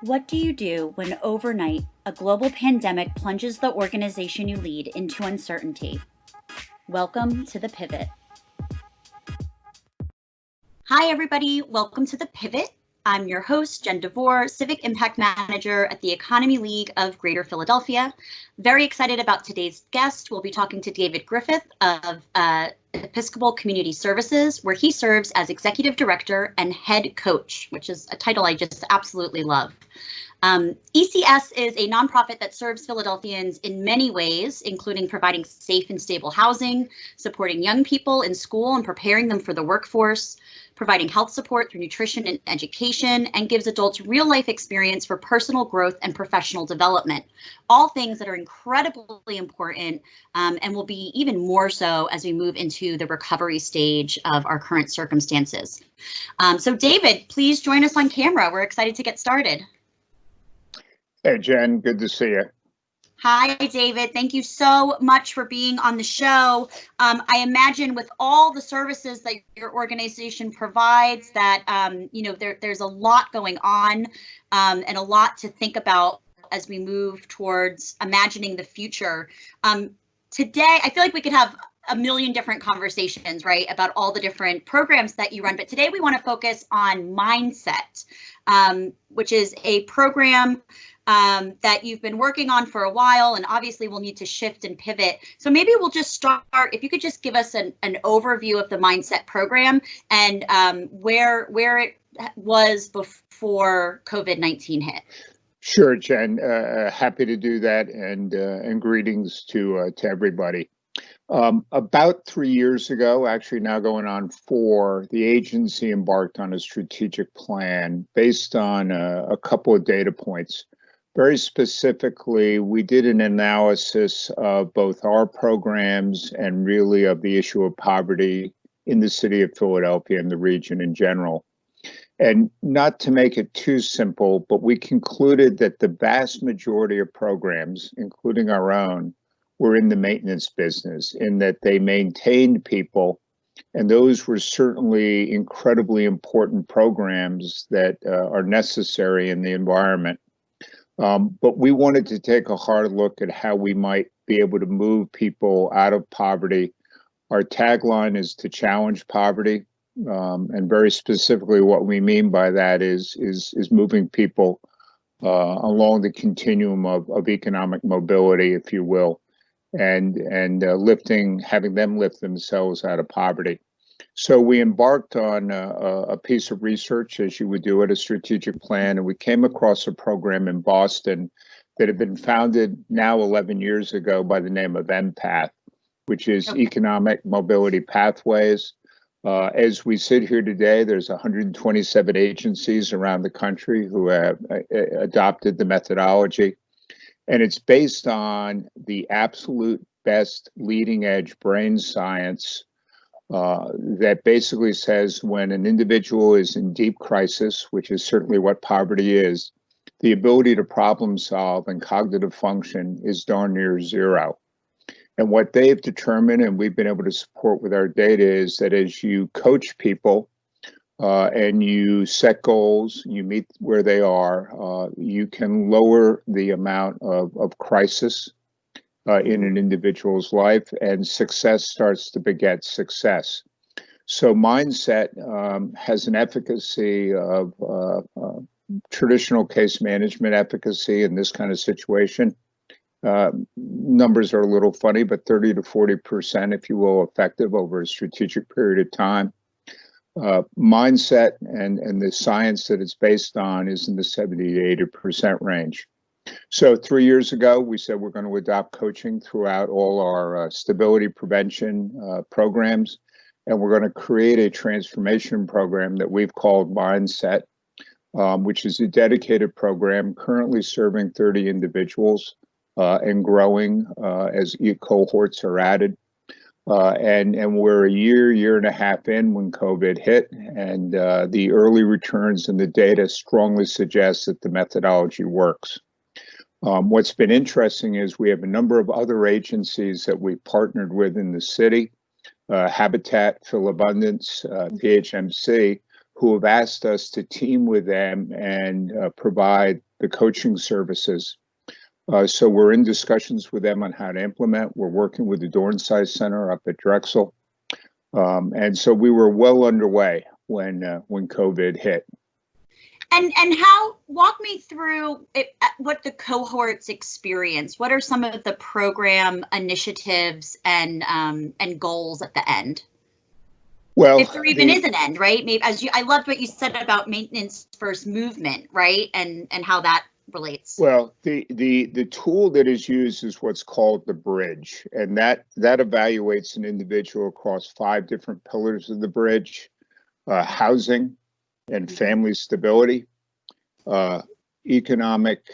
What do you do when overnight a global pandemic plunges the organization you lead into uncertainty? Welcome to The Pivot. Hi, everybody. Welcome to The Pivot. I'm your host, Jen DeVore, Civic Impact Manager at the Economy League of Greater Philadelphia. Very excited about today's guest. We'll be talking to David Griffith of Episcopal Community Services, where he serves as Executive Director and Head Coach, which is a title I just absolutely love. ECS is a nonprofit that serves Philadelphians in many ways, including providing safe and stable housing, supporting young people in school and preparing them for the workforce, providing health support through nutrition and education, and gives adults real-life experience for personal growth and professional development. All things that are incredibly important and will be even more so as we move into the recovery stage of our current circumstances. So David, please join us on camera. We're excited to get started. Hey, Jen, good to see you. Hi, David. Thank you so much for being on the show. I imagine with all the services that your organization provides that, there's a lot going on and a lot to think about as we move towards imagining the future. Today, I feel like we could have a million different conversations, right, about all the different programs that you run. But today we want to focus on Mindset, which is a program that you've been working on for a while, and obviously we'll need to shift and pivot. So maybe we'll just start, if you could just give us an overview of the Mindset program and where it was before COVID-19 hit. Sure, Jen. Happy to do that, and greetings to everybody. About 3 years ago, actually now going on 4, the agency embarked on a strategic plan based on a couple of data points. Very specifically, we did an analysis of both our programs and really of the issue of poverty in the city of Philadelphia and the region in general. And not to make it too simple, but we concluded that the vast majority of programs, including our own, were in the maintenance business, in that they maintained people. And those were certainly incredibly important programs that are necessary in the environment. But we wanted to take a hard look at how we might be able to move people out of poverty. Our tagline is to challenge poverty. And very specifically, what we mean by that is moving people along the continuum of economic mobility, if you will, and having them lift themselves out of poverty. So we embarked on a piece of research, as you would do at a strategic plan, and we came across a program in Boston that had been founded now 11 years ago by the name of EMPATH, which is Economic Mobility Pathways. As we sit here today, there's 127 agencies around the country who have adopted the methodology, and it's based on the absolute best leading edge brain science that basically says when an individual is in deep crisis, which is certainly what poverty is, the ability to problem solve and cognitive function is darn near zero. And what they've determined, and we've been able to support with our data, is that as you coach people and you set goals, you meet where they are, you can lower the amount of crisis in an individual's life, and success starts to beget success. So Mindset has an efficacy of traditional case management efficacy in this kind of situation. Numbers are a little funny, but 30 to 40%, if you will, effective over a strategic period of time. Mindset and the science that it's based on is in the 70 to 80% range. So 3 years ago, we said we're going to adopt coaching throughout all our stability prevention programs, and we're going to create a transformation program that we've called Mindset, which is a dedicated program currently serving 30 individuals and growing as cohorts are added. And we're a year and a half in when COVID hit, and the early returns and the data strongly suggest that the methodology works. What's been interesting is we have a number of other agencies that we partnered with in the city, Habitat, Philabundance, PHMC, who have asked us to team with them and provide the coaching services. So we're in discussions with them on how to implement. We're working with the Dornsize Center up at Drexel. And so we were well underway when COVID hit. And how, walk me through what the cohorts experience. What are some of the program initiatives and goals at the end? Well, if there even is an end, right? Maybe I loved what you said about maintenance first movement, right? And how that relates. Well, the tool that is used is what's called the bridge, and that evaluates an individual across 5 different pillars of the bridge: housing and family stability, economic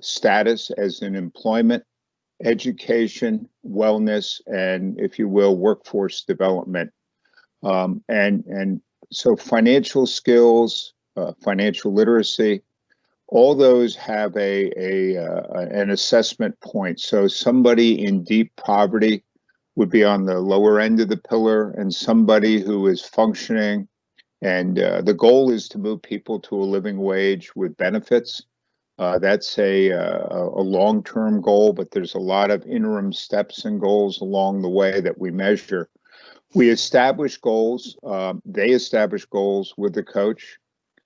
status as in employment, education, wellness, and, if you will, workforce development. And so financial skills, financial literacy, all those have an assessment point. So somebody in deep poverty would be on the lower end of the pillar, and somebody who is functioning. And the goal is to move people to a living wage with benefits. That's a long-term goal, but there's a lot of interim steps and goals along the way that we measure. We establish goals. They establish goals with the coach.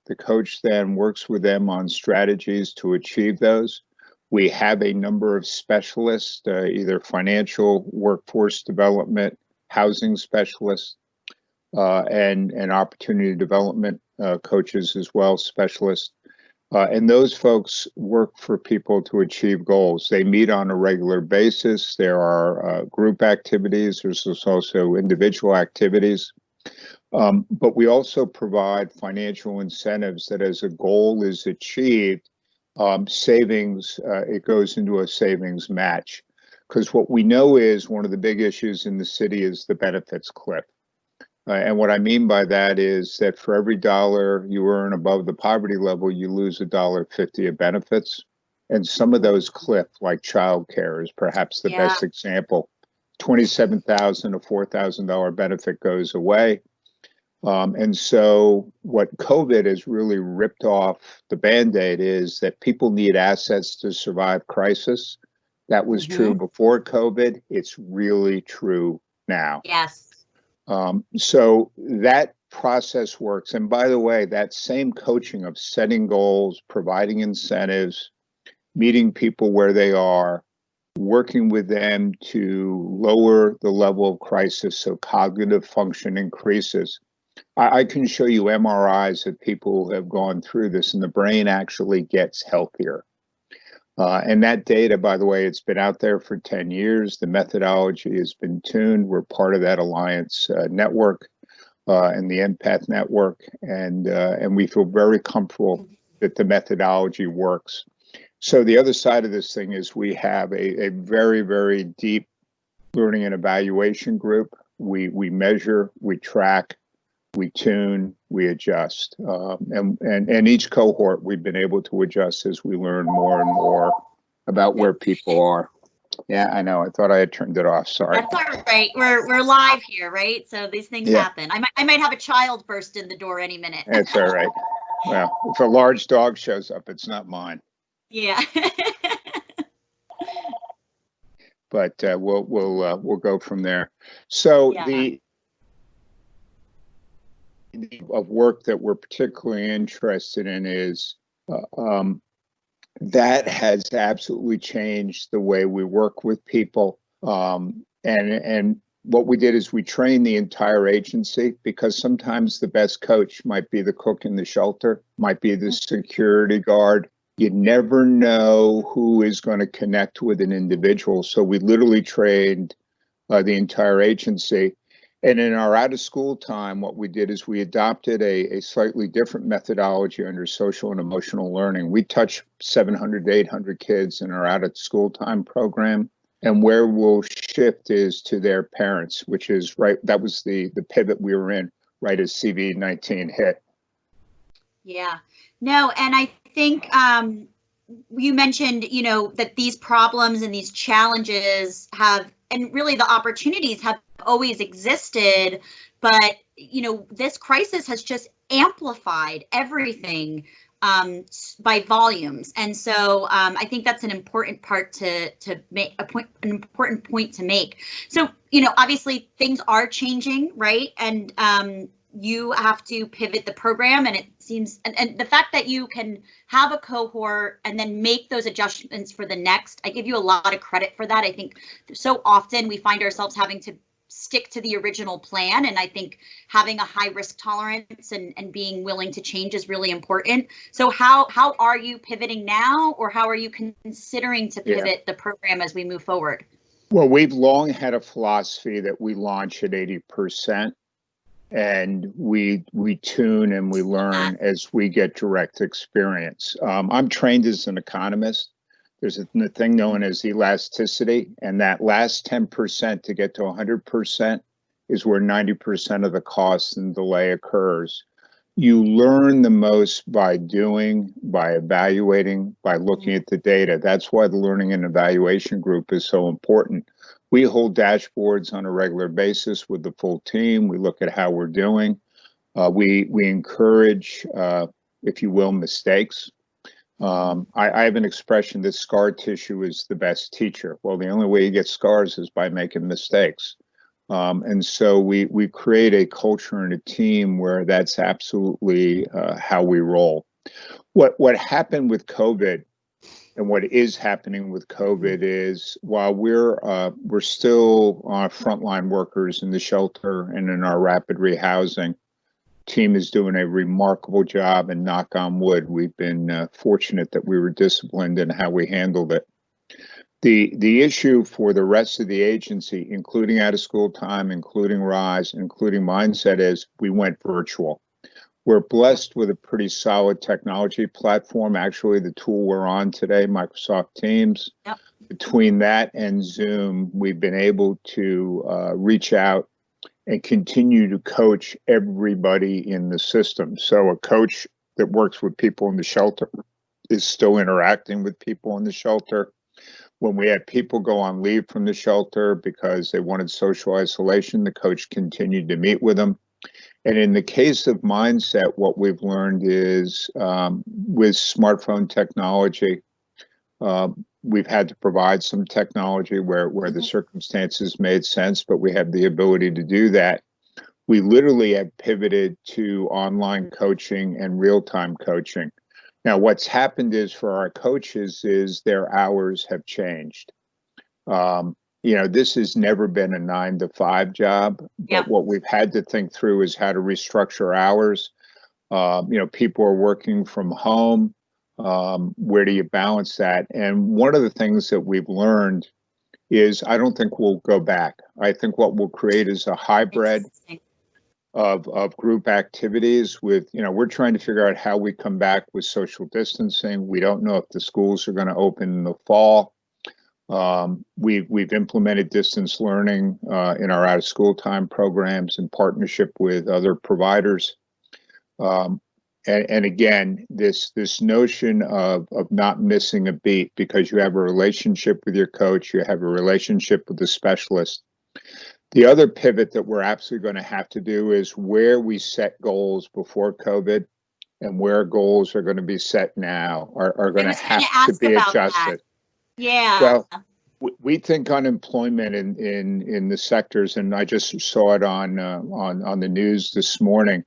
The coach then works with them on strategies to achieve those. We have a number of specialists, either financial, workforce development, housing specialists, and opportunity development coaches as well, specialists. And those folks work for people to achieve goals. They meet on a regular basis. There are group activities. There's also individual activities. But we also provide financial incentives that as a goal is achieved, savings, it goes into a savings match. Because what we know is one of the big issues in the city is the benefits cliff. And what I mean by that is that for every dollar you earn above the poverty level, you lose $1.50 of benefits. And some of those cliff, like childcare is perhaps the best example. $27,000, a $4,000 benefit goes away. And so what COVID has really ripped off the Band-Aid is that people need assets to survive crisis. That was true before COVID. It's really true now. Yes. So that process works. And by the way, that same coaching of setting goals, providing incentives, meeting people where they are, working with them to lower the level of crisis so cognitive function increases. I can show you MRIs of people who have gone through this, and the brain actually gets healthier. And that data, by the way, it's been out there for 10 years. The methodology has been tuned. We're part of that Alliance network and the Empath network, and we feel very comfortable that the methodology works. So the other side of this thing is we have a very, very deep learning and evaluation group. We measure, we track, we tune, we adjust, and each cohort we've been able to adjust as we learn more and more about where people are. Yeah, I know. I thought I had turned it off. Sorry. That's all right. We're live here, right? So these things happen. I might have a child burst in the door any minute. That's all right. Well, if a large dog shows up, it's not mine. Yeah. But we'll go from there. So the of work that we're particularly interested in is that has absolutely changed the way we work with people. And what we did is we trained the entire agency, because sometimes the best coach might be the cook in the shelter, might be the security guard. You never know who is going to connect with an individual. So we literally trained the entire agency. And in our out of school time, what we did is we adopted a slightly different methodology under social and emotional learning. We touch 700 to 800 kids in our out of school time program. And where we'll shift is to their parents, which is right. That was the pivot we were in right as CV-19 hit. Yeah, no, and I think you mentioned, that these problems and these challenges have, and really the opportunities have always existed, but this crisis has just amplified everything. by volumes. And so I think that's an important part to make an important point to make. So, obviously things are changing, right? And you have to pivot the program, and it seems, and the fact that you can have a cohort and then make those adjustments for the next, I give you a lot of credit for that. I think so often we find ourselves having to stick to the original plan, and I think having a high risk tolerance and being willing to change is really important. So how are you pivoting now, or how are you considering to pivot the program as we move forward? Well, we've long had a philosophy that we launch at 80%. And we tune and we learn as we get direct experience. I'm trained as an economist. There's a thing known as elasticity, and that last 10% to get to 100% is where 90% of the cost and delay occurs. You learn the most by doing, by evaluating, by looking at the data. That's why the learning and evaluation group is so important. We hold dashboards on a regular basis with the full team. We look at how we're doing. We encourage, if you will, mistakes. I have an expression that scar tissue is the best teacher. Well, the only way you get scars is by making mistakes. And so we create a culture and a team where that's absolutely how we roll. What happened with COVID, and what is happening with COVID, is while we're still frontline workers in the shelter and in our rapid rehousing, team is doing a remarkable job, and knock on wood, we've been fortunate that we were disciplined in how we handled it. The issue for the rest of the agency, including out of school time, including RISE, including Mindset, is we went virtual. We're blessed with a pretty solid technology platform. Actually, the tool we're on today, Microsoft Teams, between that and Zoom, we've been able to reach out and continue to coach everybody in the system. So a coach that works with people in the shelter is still interacting with people in the shelter. When we had people go on leave from the shelter because they wanted social isolation, the coach continued to meet with them. And in the case of Mindset, what we've learned is with smartphone technology, we've had to provide some technology where the circumstances made sense, but we have the ability to do that. We literally have pivoted to online coaching and real-time coaching. Now, what's happened is for our coaches is their hours have changed. This has never been a 9-to-5 job, but what we've had to think through is how to restructure hours. People are working from home. Where do you balance that? And one of the things that we've learned is I don't think we'll go back. I think what we'll create is a hybrid of group activities with, we're trying to figure out how we come back with social distancing. We don't know if the schools are going to open in the fall. We've implemented distance learning in our out of school time programs in partnership with other providers. And again, this notion of not missing a beat because you have a relationship with your coach, you have a relationship with the specialist. The other pivot that we're absolutely going to have to do is where we set goals before COVID and where goals are going to be set now are going to have to be adjusted. Yeah. Well, we think unemployment in the sectors, and I just saw it on the news this morning.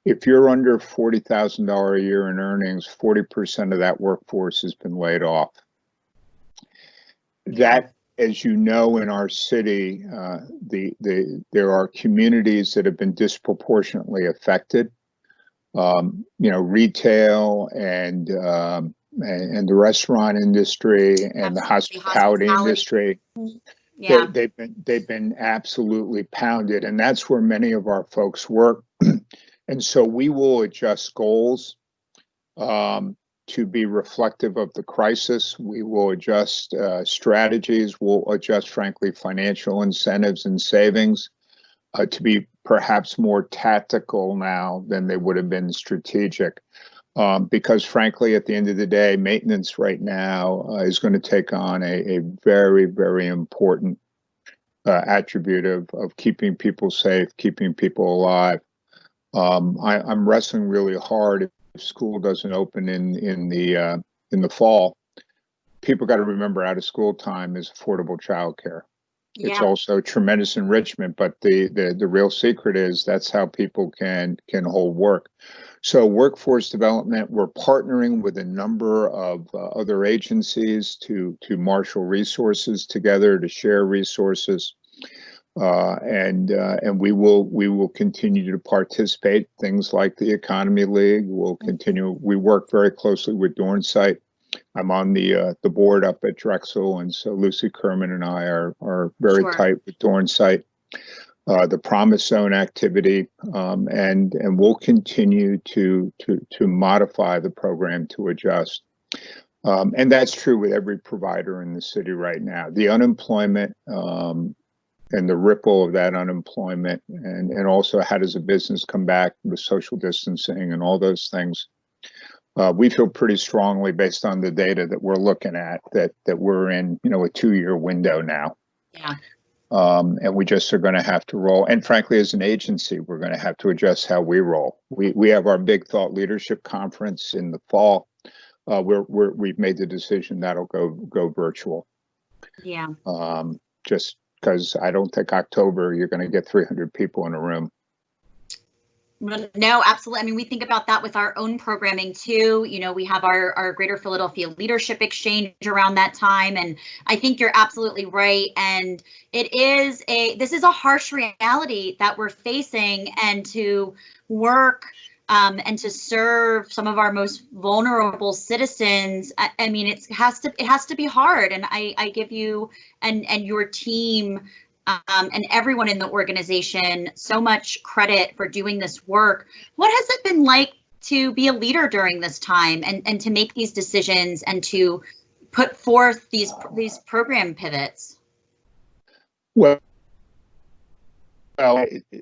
If you're under $40,000 a year in earnings, 40% of that workforce has been laid off. That, as you know, in our city, there are communities that have been disproportionately affected. Retail and the restaurant industry and the hospitality industry. Yeah. They've been absolutely pounded, and that's where many of our folks work. And so we will adjust goals to be reflective of the crisis. We will adjust strategies. We'll adjust, frankly, financial incentives and savings to be perhaps more tactical now than they would have been strategic. Because frankly, at the end of the day, maintenance right now is going to take on a very, very important attribute of keeping people safe, keeping people alive. I'm wrestling really hard. school doesn't open in the fall, people got to remember out of school time is affordable childcare. It's also tremendous enrichment, but the real secret is that's how people can hold work. So workforce development, we're partnering with a number of other agencies to marshal resources together, to share resources, and we will continue to participate. Things like the Economy League will continue. We work very closely with Dornsight. I'm on the board up at Drexel, and so Lucy Kerman and I are very tight with Dornsight. The Promise Zone activity, and we'll continue to modify the program to adjust. And that's true with every provider in the city right now. The unemployment and the ripple of that unemployment, and also how does a business come back with social distancing and all those things. We feel pretty strongly based on the data that we're looking at that we're in, a 2-year window now. Yeah. And we just are going to have to roll. And frankly, as an agency, we're going to have to adjust how we roll. We have our big thought leadership conference in the fall. We've made the decision that'll go virtual. Yeah. Just because I don't think October you're going to get 300 people in a room. No, absolutely. I mean, we think about that with our own programming too. We have our Greater Philadelphia Leadership Exchange around that time. And I think you're absolutely right. And this is a harsh reality that we're facing, and to work and to serve some of our most vulnerable citizens. I mean, it has to be hard. And I give you and your team and everyone in the organization so much credit for doing this work. What has it been like to be a leader during this time, and to make these decisions and to put forth these program pivots? Well,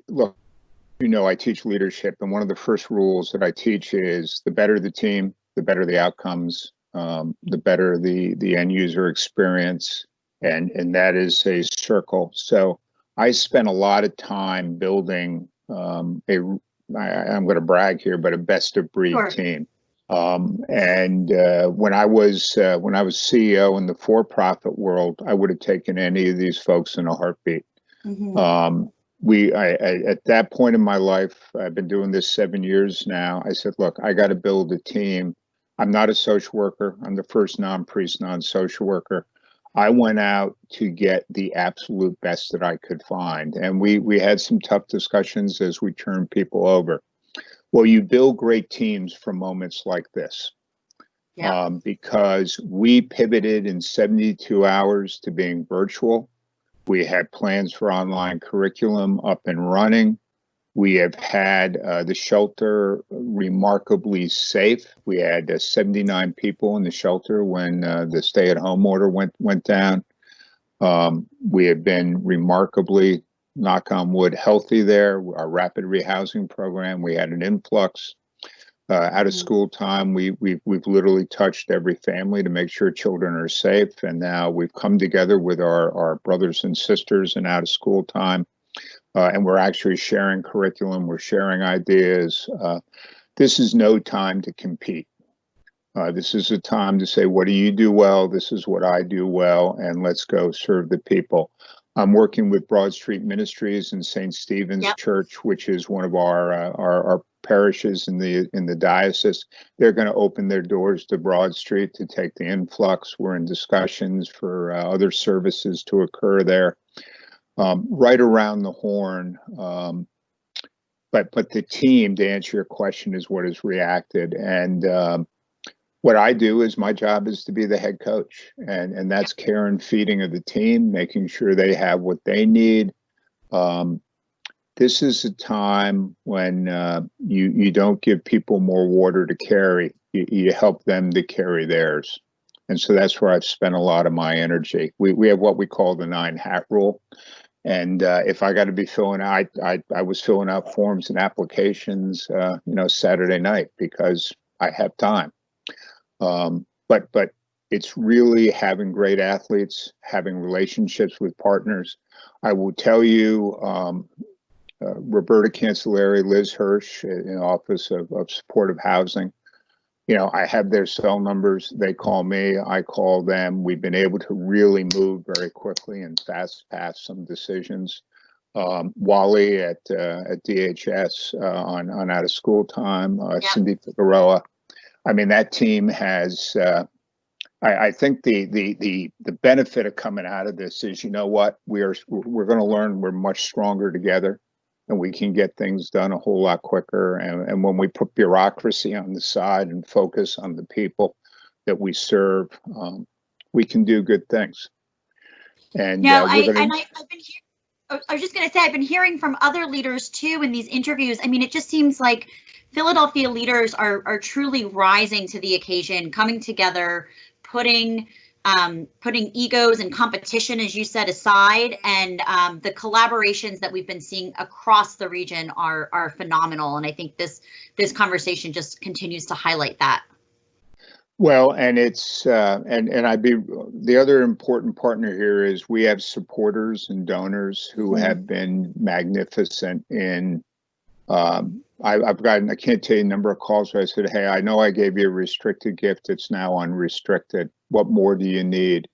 look, I teach leadership, and one of the first rules that I teach is the better the team, the better the outcomes, the better the end user experience. And that is a circle. So I spent a lot of time building I'm going to brag here, but a best of breed team. And when I was CEO in the for-profit world, I would have taken any of these folks in a heartbeat. Mm-hmm. At that point in my life, I've been doing this 7 years now. I said, look, I got to build a team. I'm not a social worker. I'm the first non-priest, non-social worker. I went out to get the absolute best that I could find. And we had some tough discussions as we turned people over. Well, you build great teams for moments like this. Yeah. Because we pivoted in 72 hours to being virtual. We had plans for online curriculum up and running. We have had the shelter remarkably safe. We had 79 people in the shelter when the stay-at-home order went down. We have been remarkably, knock on wood, healthy there. Our rapid rehousing program, we had an influx. Out of school time, we've literally touched every family to make sure children are safe. And now we've come together with our brothers and sisters in out of school time. And we're actually sharing curriculum, we're sharing ideas. This is no time to compete. This is a time to say, what do you do well? This is what I do well, and let's go serve the people. I'm working with Broad Street Ministries and St. Stephen's Church, which is one of our parishes in the diocese. They're going to open their doors to Broad Street to take the influx. We're in discussions for other services to occur there. Right around the horn, but the team, to answer your question, is what has reacted. And what I do is my job is to be the head coach, and that's care and feeding of the team, making sure they have what they need. This is a time when you don't give people more water to carry, you help them to carry theirs. And so that's where I've spent a lot of my energy. We have what we call the 9-hat rule. And if I got to be filling out, I was filling out forms and applications, Saturday night because I have time. But it's really having great athletes, having relationships with partners. I will tell you, Roberta Cancelleri, Liz Hirsch in Office of Supportive Housing, I have their cell numbers. They call me, I call them. We've been able to really move very quickly and fast pass some decisions. Wally at DHS on out of school time, Cindy Figueroa. I mean, that team has. I think the benefit of coming out of this is, you know what, we're going to learn we're much stronger together, and we can get things done a whole lot quicker. And when we put bureaucracy on the side and focus on the people that we serve, we can do good things. And I've been here. I was just going to say, I've been hearing from other leaders too in these interviews. I mean, it just seems like Philadelphia leaders are truly rising to the occasion, coming together, putting egos and competition, as you said, aside, and the collaborations that we've been seeing across the region are phenomenal. And I think this conversation just continues to highlight that. Well, and it's the other important partner here is we have supporters and donors who have been magnificent in. I've gotten, I can't tell you the number of calls where I said, hey, I know I gave you a restricted gift. It's now unrestricted. What more do you need?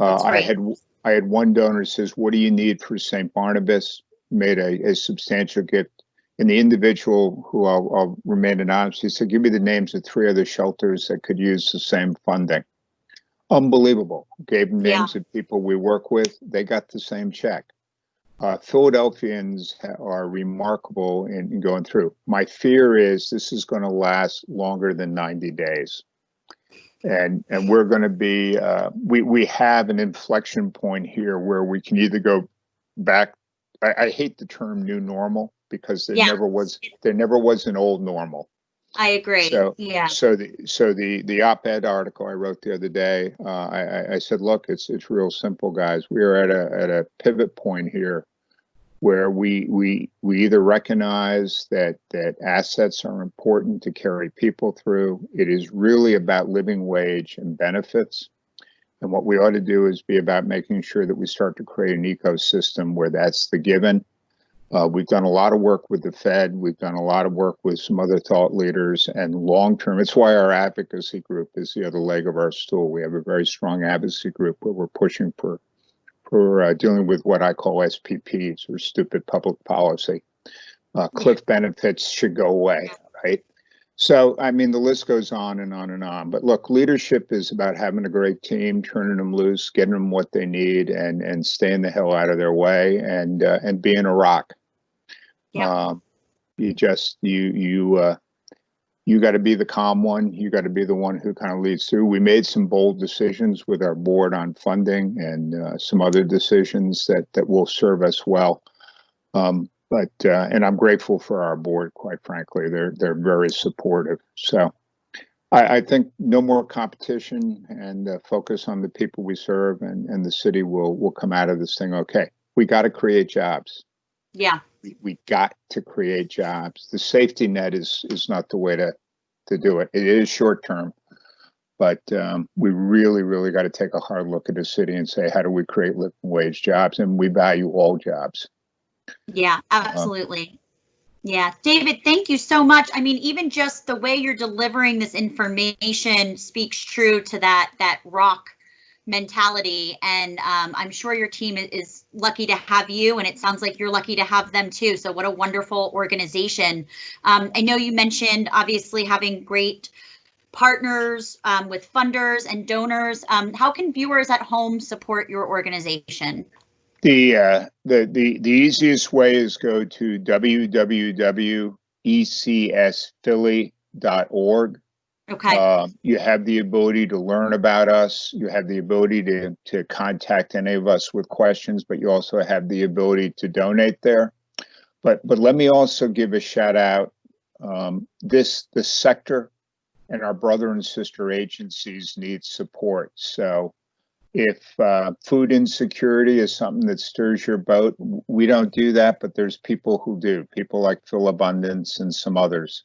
I had one donor says, what do you need for St. Barnabas? Made a substantial gift. And the individual, who I'll remain anonymous, he said, give me the names of 3 other shelters that could use the same funding. Unbelievable. Gave them names of people we work with. They got the same check. Philadelphians are remarkable in going through. My fear is this is going to last longer than 90 days. And we're going to be, we have an inflection point here where we can either go back. I hate the term new normal, because there never was an old normal. I agree. So the op-ed article I wrote the other day, I said, look, it's real simple, guys. We are at a pivot point here where we either recognize that assets are important to carry people through. It is really about living wage and benefits. And what we ought to do is be about making sure that we start to create an ecosystem where that's the given. We've done a lot of work with the Fed. We've done a lot of work with some other thought leaders, and long-term, it's why our advocacy group is the other leg of our stool. We have a very strong advocacy group where we're pushing for dealing with what I call SPPs, or stupid public policy. Cliff benefits should go away, right? So, I mean, the list goes on and on and on. But look, leadership is about having a great team, turning them loose, getting them what they need, and staying the hell out of their way, and being a rock. Yeah. You got to be the calm one. You got to be the one who kind of leads through. We made some bold decisions with our board on funding, and some other decisions that will serve us well. And I'm grateful for our board, quite frankly. They're very supportive. So I think no more competition, and focus on the people we serve, and the city will come out of this thing okay. We got to create jobs. Yeah. We got to create jobs. The safety net is not the way to do it. It is short term, but we really got to take a hard look at the city and say, how do we create living wage jobs? And we value all jobs. Yeah, absolutely. Yeah, David, thank you so much. I mean, even just the way you're delivering this information speaks true to that rock mentality. And I'm sure your team is lucky to have you, and it sounds like you're lucky to have them too. So what a wonderful organization. I know you mentioned obviously having great partners with funders and donors. How can viewers at home support your organization? The easiest way is go to www.ecsphilly.org. Okay. You have the ability to learn about us. You have the ability to contact any of us with questions, but you also have the ability to donate there. But let me also give a shout out. This sector and our brother and sister agencies need support. So if food insecurity is something that stirs your boat, we don't do that, but there's people who do, people like Phil Abundance and some others.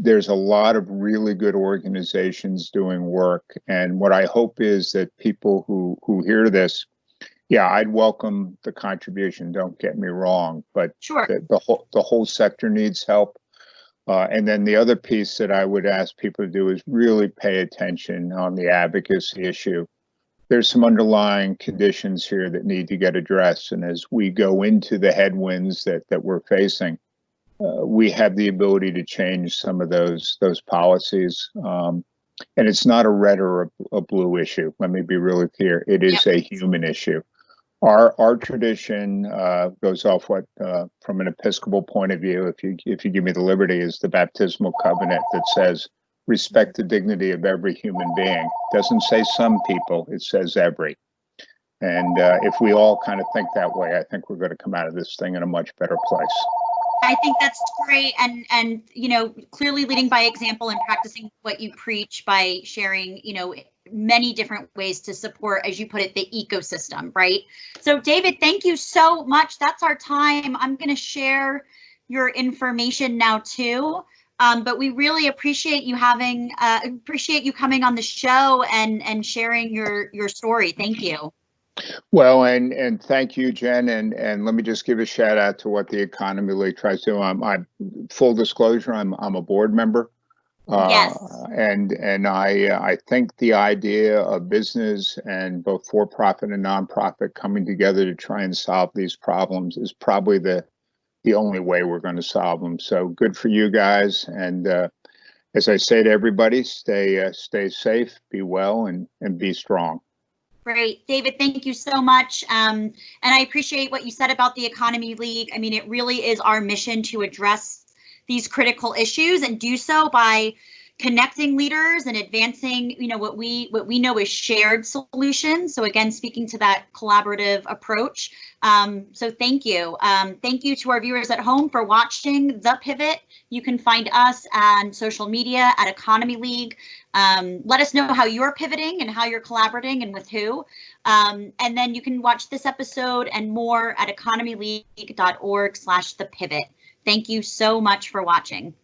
There's a lot of really good organizations doing work. And what I hope is that people who hear this, yeah, I'd welcome the contribution, don't get me wrong, but sure, the whole sector needs help. And then the other piece that I would ask people to do is really pay attention on the advocacy issue. There's some underlying conditions here that need to get addressed. And as we go into the headwinds that we're facing, we have the ability to change some of those policies. And it's not a red or a blue issue. Let me be really clear. It is a human issue. Our tradition goes off what, from an Episcopal point of view, if you give me the liberty, is the baptismal covenant that says respect the dignity of every human being. It doesn't say some people, it says every. And if we all kind of think that way, I think we're going to come out of this thing in a much better place. I think that's great, and you know, clearly leading by example and practicing what you preach by sharing, you know, many different ways to support, as you put it, the ecosystem, right? So David, thank you so much. That's our time. I'm going to share your information now too, but we really appreciate you coming on the show and sharing your story. Thank you. Well, and thank you, Jen, and let me just give a shout out to what the Economy League tries to do. I'm full disclosure, I'm a board member. Yes. And I think the idea of business and both for-profit and nonprofit coming together to try and solve these problems is probably the only way we're going to solve them. So good for you guys. And as I say to everybody, stay safe, be well, and be strong. Great. David, thank you so much. And I appreciate what you said about the Economy League. I mean, it really is our mission to address these critical issues and do so by connecting leaders and advancing, you know, what we know is shared solutions. So again, speaking to that collaborative approach. So thank you. Thank you to our viewers at home for watching The Pivot. You can find us on social media at Economy League. Let us know how you're pivoting and how you're collaborating and with who. And then you can watch this episode and more at economyleague.org/thepivot. Thank you so much for watching.